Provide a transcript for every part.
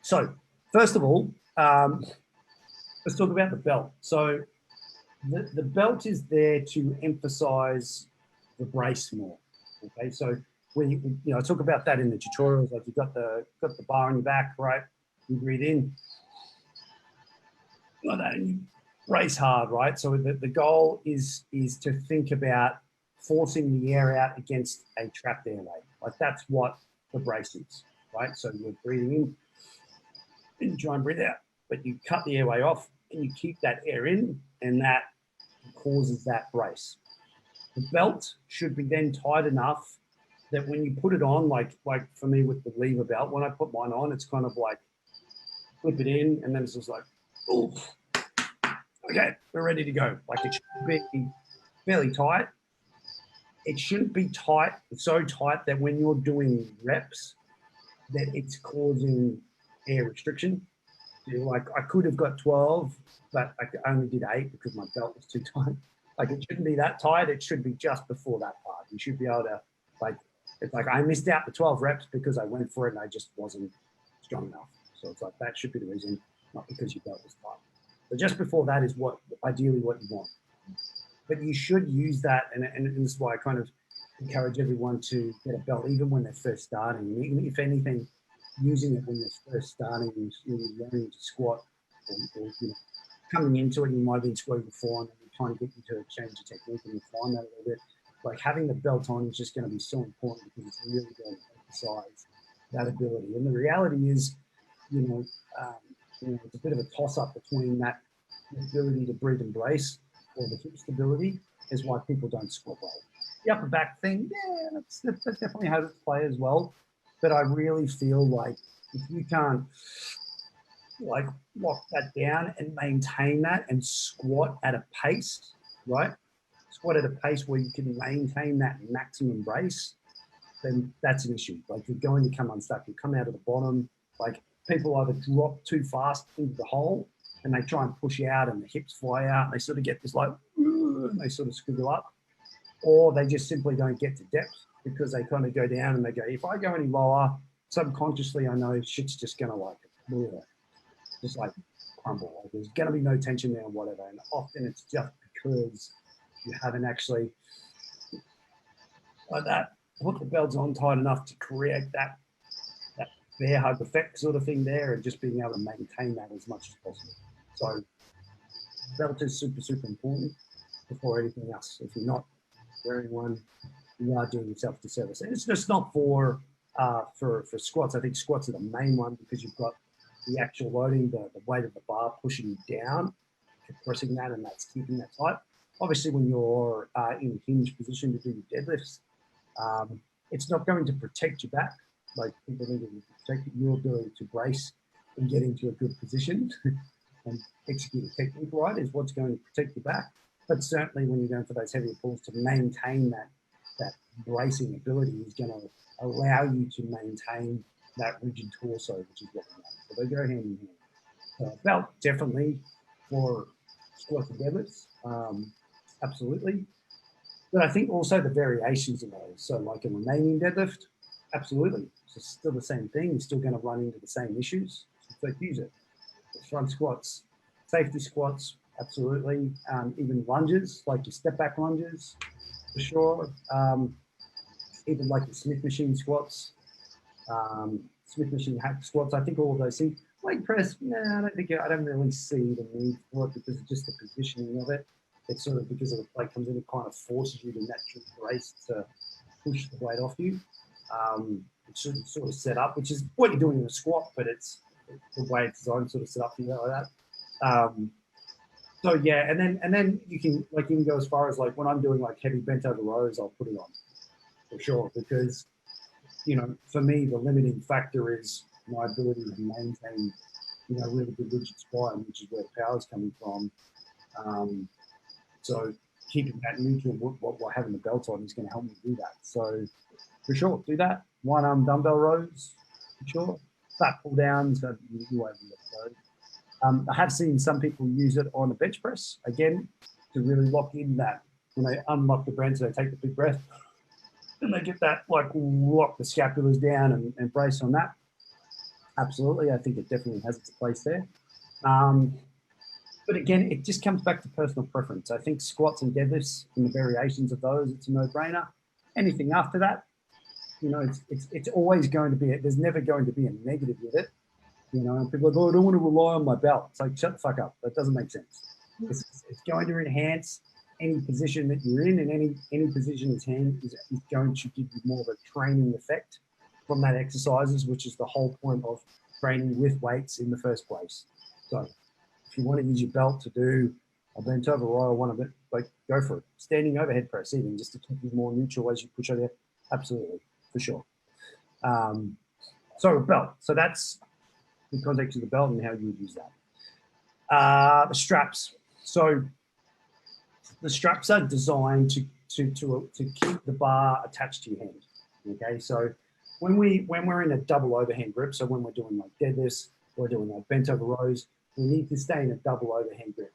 So first of all, let's talk about the belt. So the belt is there to emphasize the brace more. Okay, so I talk about that in the tutorials. Like you've got the bar on your back, right? You breathe in like that, and you brace hard, right? So the goal is to think about forcing the air out against a trapped airway. Like that's what the brace is, right? So you're breathing in and you try and breathe out, but you cut the airway off and you keep that air in, and that causes that brace. The belt should be then tight enough that when you put it on, like for me with the lever belt, when I put mine on, it's kind of like flip it in, and then it's just like, oh, okay, we're ready to go. Like it should be fairly tight. It shouldn't be tight, so tight that when you're doing reps, that it's causing air restriction. Like I could have got 12, but I only did 8 because my belt was too tight. Like it shouldn't be that tight. It should be just before that part. You should be able to, like, it's like I missed out the 12 reps because I went for it and I just wasn't strong enough. So it's like that should be the reason, not because your belt was tight. So just before that is what ideally what you want. But you should use that, and this is why I kind of encourage everyone to get a belt even when they're first starting. Even if anything, using it when you're first starting, you're learning to squat, or coming into it, you might have been squatting before, and then you're trying to get you to change your technique and refine that a little bit. Like having the belt on is just going to be so important because it's really going to emphasize that ability. And the reality is, it's a bit of a toss-up between that ability to breathe and brace or the hip stability is why people don't squat well. The upper back thing, yeah, that's definitely has its play as well. But I really feel like if you can't like lock that down and maintain that and squat at a pace, right? Squat at a pace where you can maintain that maximum brace, then that's an issue. Like you're going to come unstuck. You come out of the bottom. Like people either drop too fast into the hole and they try and push out and the hips fly out and they sort of get this like, and they sort of squiggle up, or they just simply don't get to depth because they kind of go down and they go, if I go any lower, subconsciously I know shit's just going to like, just like crumble. Like there's going to be no tension there or whatever. And often it's just because you haven't actually like that put the belts on tight enough to create that bear hug effect sort of thing there, and just being able to maintain that as much as possible. So belt is super, super important before anything else. If you're not wearing one, you are doing yourself a disservice. And it's just not for squats. I think squats are the main one because you've got the actual loading, the weight of the bar pushing you down, compressing that, and that's keeping that tight. Obviously, when you're in a hinge position to do your deadlifts, it's not going to protect your back. Like people need to protect your ability to brace and get into a good position and execute a technique right is what's going to protect your back. But certainly when you're going for those heavier pulls, to maintain that bracing ability is going to allow you to maintain that rigid torso, which is what we want. So they go hand in hand. So belt definitely for squats and deadlifts, absolutely. But I think also the variations of those. So like a Romanian deadlift, absolutely. It's still the same thing. You're still going to run into the same issues. So use it. Front squats, safety squats, absolutely. Even lunges, like your step back lunges, for sure. Even like your Smith machine squats, Smith machine hack squats. I think all of those things. Leg press, I don't really see the need for it because of just the positioning of it. It's sort of because of the plate comes in, it kind of forces you to naturally brace to push the weight off you. It's sort of set up, which is what you're doing in a squat, but it's the way it's designed, sort of set up for you like that. So yeah, and then you can go as far as like when I'm doing like heavy bent over rows, I'll put it on for sure because for me the limiting factor is my ability to maintain really good rigid spine, which is where power's coming from. So keeping that neutral, what having the belt on is going to help me do that. So for sure, do that. One arm dumbbell rows, for sure. Flat pull downs, you won't be those. I have seen some people use it on a bench press, again, to really lock in that. When they unlock the breath, so they take the big breath, and they get that, like, lock the scapulas down and brace on that. Absolutely, I think it definitely has its place there. But again, it just comes back to personal preference. I think squats and deadlifts and the variations of those, it's a no-brainer. Anything after that, you know, it's always going to be, there's never going to be a negative with it. You know, and people are like, oh, I don't want to rely on my belt. It's like, shut the fuck up. That doesn't make sense. It's going to enhance any position that you're in, and any position is going to give you more of a training effect from that exercises, which is the whole point of training with weights in the first place. So if you want to use your belt to do a bent over row or one of it, like, go for it. Standing overhead press, even just to keep you more neutral as you push over there. Absolutely, for sure. So belt. So that's the context of the belt and how you would use that. The straps. So the straps are designed to keep the bar attached to your hand. Okay, so when we're in a double overhand grip, so when we're doing like deadlifts, we're doing like bent over rows, we need to stay in a double overhand grip.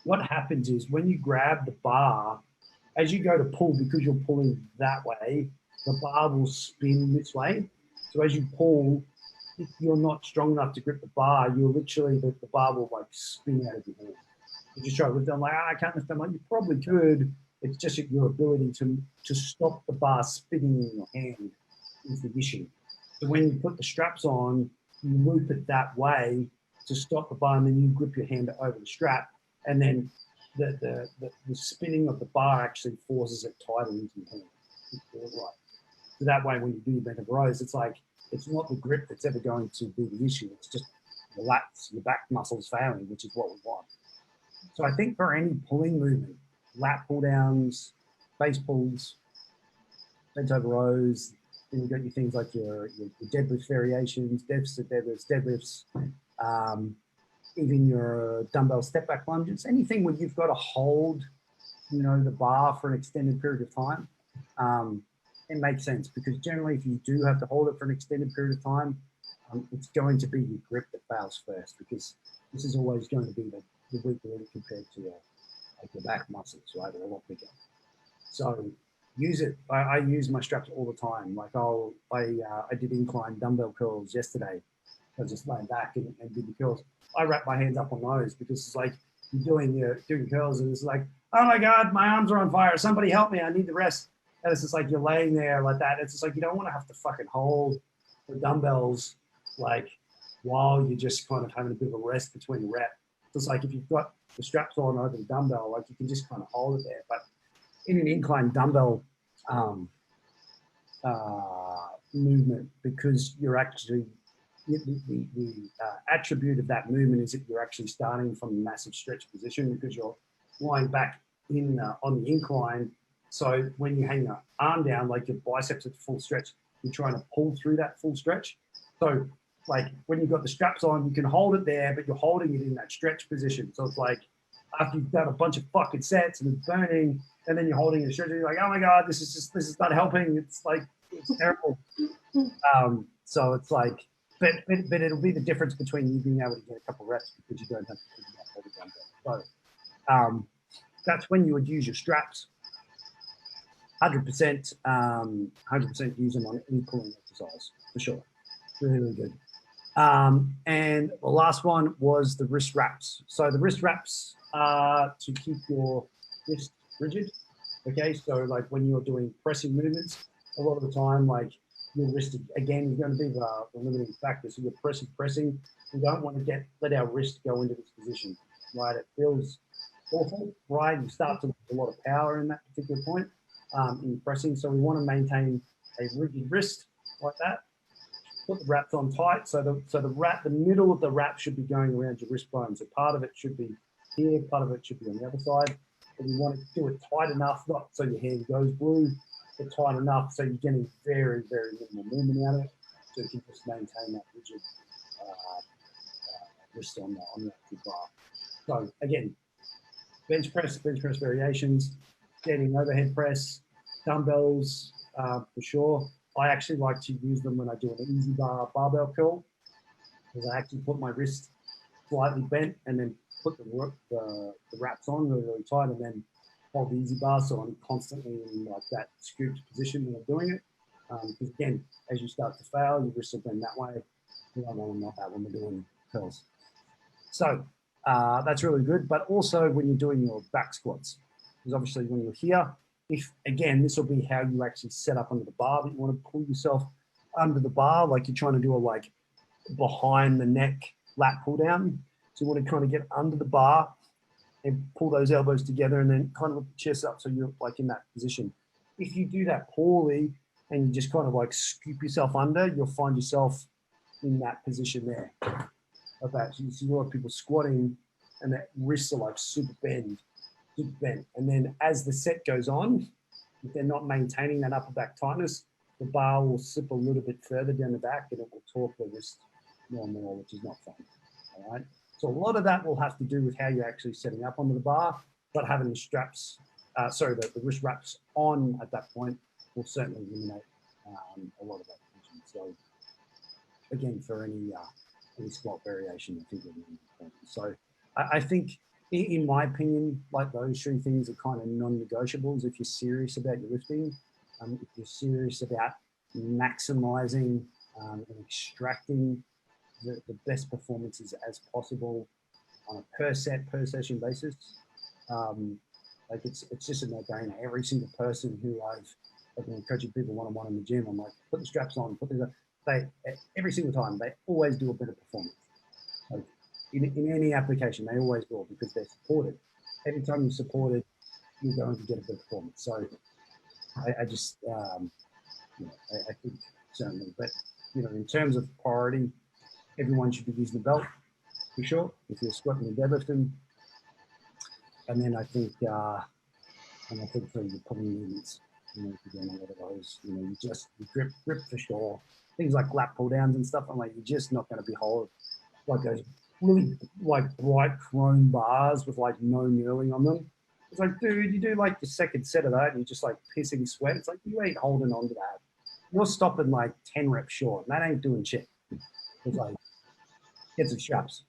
What happens is when you grab the bar, as you go to pull, because you're pulling that way, the bar will spin this way. So as you pull, if you're not strong enough to grip the bar, you're literally, the bar will like spin out of your hand. You just try to lift them, like, I can't lift them. Like, you probably could. It's just your ability to stop the bar spinning in your hand is the issue. So when you put the straps on, you loop it that way to stop the bar, and then you grip your hand over the strap, and then the spinning of the bar actually forces it tighter into your hand. Right. So that way, when you do your bent over rows, it's like, it's not the grip that's ever going to be the issue. It's just the lats, your back muscles failing, which is what we want. So I think for any pulling movement, lat pull downs, face pulls, bent over rows, then you've got your things like your deadlift variations, deadlifts, even your dumbbell step back lunges, anything where you've got to hold, you know, the bar for an extended period of time. It makes sense, because generally if you do have to hold it for an extended period of time, it's going to be your grip that fails first, because this is always going to be the weak link compared to like your back muscles, right? They're a lot bigger. So use it. I use my straps all the time. Like I did incline dumbbell curls yesterday. I just lay back and did the curls. I wrap my hands up on those, because it's like you're doing curls and it's like, oh my God, my arms are on fire. Somebody help me. I need the rest. And it's just like you're laying there like that. It's just like you don't want to have to fucking hold the dumbbells like while you're just kind of having a bit of a rest between the rep. It's like if you've got the straps on over the dumbbell, like you can just kind of hold it there. But in an incline dumbbell movement, because you're actually, the attribute of that movement is that you're actually starting from a massive stretch position, because you're lying back in on the incline. So when you hang your arm down, like your biceps at full stretch, you're trying to pull through that full stretch. So like when you've got the straps on, you can hold it there, but you're holding it in that stretch position. So it's like after you've done a bunch of fucking sets and it's burning, and then you're holding it stretch, you're like, oh my God, this is not helping. It's like, it's terrible. So it's like, but it'll be the difference between you being able to get a couple of reps, because you don't have to think about all the dumbbells. So that's when you would use your straps. 100%, 100% use them on any pulling exercise, for sure. Really, really good. And the last one was the wrist wraps. So the wrist wraps are to keep your wrist rigid. Okay, so like when you're doing pressing movements, a lot of the time, like your wrist, again, is going to be the limiting factor. So you're pressing. We don't want to let our wrist go into this position, right? It feels awful, right? You start to lose a lot of power in that particular point in pressing. So we want to maintain a rigid wrist like that. Put the wraps on tight. So the middle of the wrap should be going around your wrist bone. So part of it should be here, part of it should be on the other side. But you want to do it tight enough, not so your hand goes blue, but tight enough so you're getting very, very minimal movement out of it. So you can just maintain that rigid wrist on the active bar. So again, bench press variations, standing overhead press, dumbbells for sure. I actually like to use them when I do an easy bar barbell curl, because I actually put my wrist slightly bent and then put the wraps on really, really tight, and then hold the easy bar, so I'm constantly in like that scooped position when I'm doing it. Because again, as you start to fail, your wrists will bend that way. We don't want to knock that when we're doing curls. So that's really good. But also when you're doing your back squats, because obviously when you're here, if again, this will be how you actually set up under the bar, but you want to pull yourself under the bar, like you're trying to do a like behind the neck lat pull down. So you want to kind of get under the bar and pull those elbows together and then kind of lift the chest up so you're like in that position. If you do that poorly and you just kind of like scoop yourself under, you'll find yourself in that position there. Like that. So you see a lot of people squatting and their wrists are like super bent. And then as the set goes on, if they're not maintaining that upper back tightness, the bar will slip a little bit further down the back and it will torque the wrist more and more, which is not fun. All right. So a lot of that will have to do with how you're actually setting up onto the bar, but having the straps, the wrist wraps on at that point will certainly eliminate a lot of that tension. So again, for any squat variation, I think it'll be important. So I think, in my opinion, like those three things are kind of non-negotiables if you're serious about your lifting. If you're serious about maximizing and extracting the best performances as possible on a per set, per session basis. Like it's just a no-brainer. Every single person who I've been coaching people one-on-one in the gym, I'm like, put the straps on, every single time, they always do a better performance. Like in any application, they always will because they're supported. Every time you're supported, you're going to get a better performance. So I just, I think certainly, but in terms of priority, everyone should be using the belt for sure if you're squatting and deadlifting. And then I think for your pulling movements, if you're doing a lot of those, you grip for sure. Things like lat pull downs and stuff. I'm like, you're just not going to be holding like those really like bright chrome bars with like no knurling on them. It's like, dude, you do like the second set of that and you're just like pissing sweat. It's like, you ain't holding on to that. You're stopping like 10 reps short and that ain't doing shit. It's like, get some straps.